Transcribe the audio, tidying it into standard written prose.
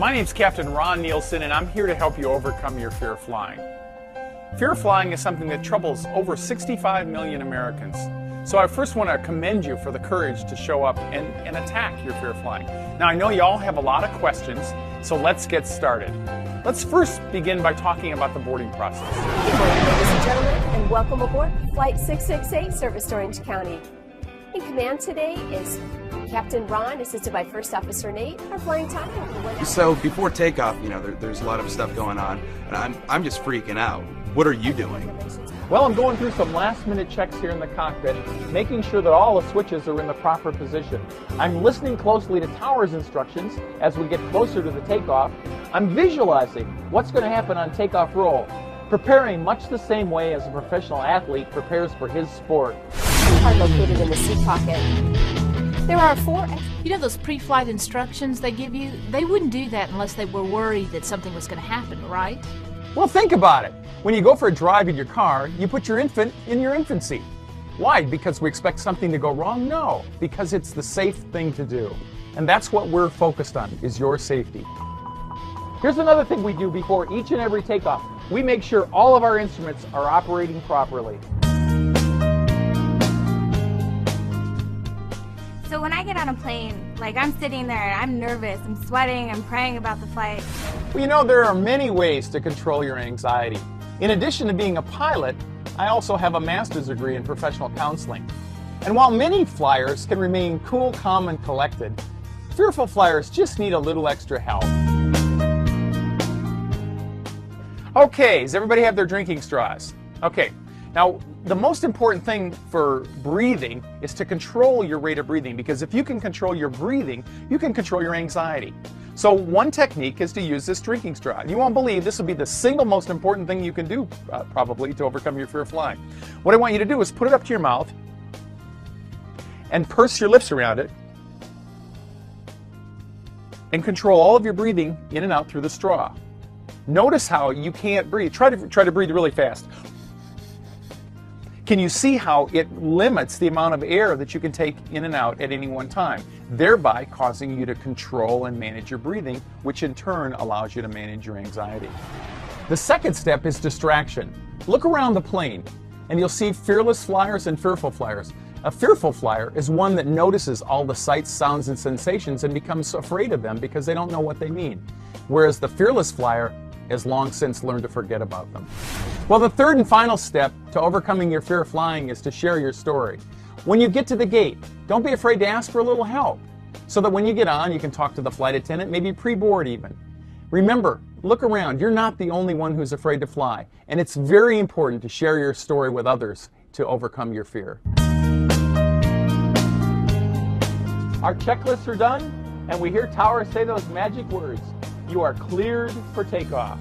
My name's Captain Ron Nielsen, and I'm here to help you overcome your fear of flying. Fear of flying is something that troubles over 65 million Americans. So I first want to commend you for the courage to show up and attack your fear of flying. Now, I know you all have a lot of questions, so let's get started. Let's first begin by talking about the boarding process. Good morning, ladies and gentlemen, and welcome aboard Flight 668, service to Orange County. In command today is Captain Ron, assisted by First Officer Nate. Our flying time will So before takeoff, there's a lot of stuff going on, and I'm just freaking out. What are you doing? Well, I'm going through some last-minute checks here in the cockpit, making sure that all the switches are in the proper position. I'm listening closely to tower's instructions as we get closer to the takeoff. I'm visualizing what's going to happen on takeoff roll, preparing much the same way as a professional athlete prepares for his sport. are located in the seat pocket. There are 4. You know those pre-flight instructions they give you? They wouldn't do that unless they were worried that something was going to happen, right? Well, think about it. When you go for a drive in your car, you put your infant in your infant seat. Why? Because we expect something to go wrong? No, because it's the safe thing to do. And that's what we're focused on, is your safety. Here's another thing we do before each and every takeoff. We make sure all of our instruments are operating properly. So when I get on a plane, I'm sitting there and I'm nervous, I'm sweating, I'm praying about the flight. Well, there are many ways to control your anxiety. In addition to being a pilot, I also have a master's degree in professional counseling. And while many flyers can remain cool, calm, and collected, fearful flyers just need a little extra help. Okay, does everybody have their drinking straws? Okay, now the most important thing for breathing is to control your rate of breathing, because if you can control your breathing, you can control your anxiety. So one technique is to use this drinking straw. You won't believe this will be the single most important thing you can do probably to overcome your fear of flying. What I want you to do is put it up to your mouth and purse your lips around it and control all of your breathing in and out through the straw. Notice how you can't breathe. Try to breathe really fast. Can you see how it limits the amount of air that you can take in and out at any one time, thereby causing you to control and manage your breathing, which in turn allows you to manage your anxiety. The second step is distraction. Look around the plane and you'll see fearless flyers and fearful flyers. A fearful flyer is one that notices all the sights, sounds, and sensations and becomes afraid of them because they don't know what they mean. Whereas the fearless flyer has long since learned to forget about them. Well, the third and final step to overcoming your fear of flying is to share your story. When you get to the gate, don't be afraid to ask for a little help, so that when you get on, you can talk to the flight attendant, maybe pre-board even. Remember, look around. You're not the only one who's afraid to fly, and it's very important to share your story with others to overcome your fear. Our checklists are done, and we hear towers say those magic words. You are cleared for takeoff.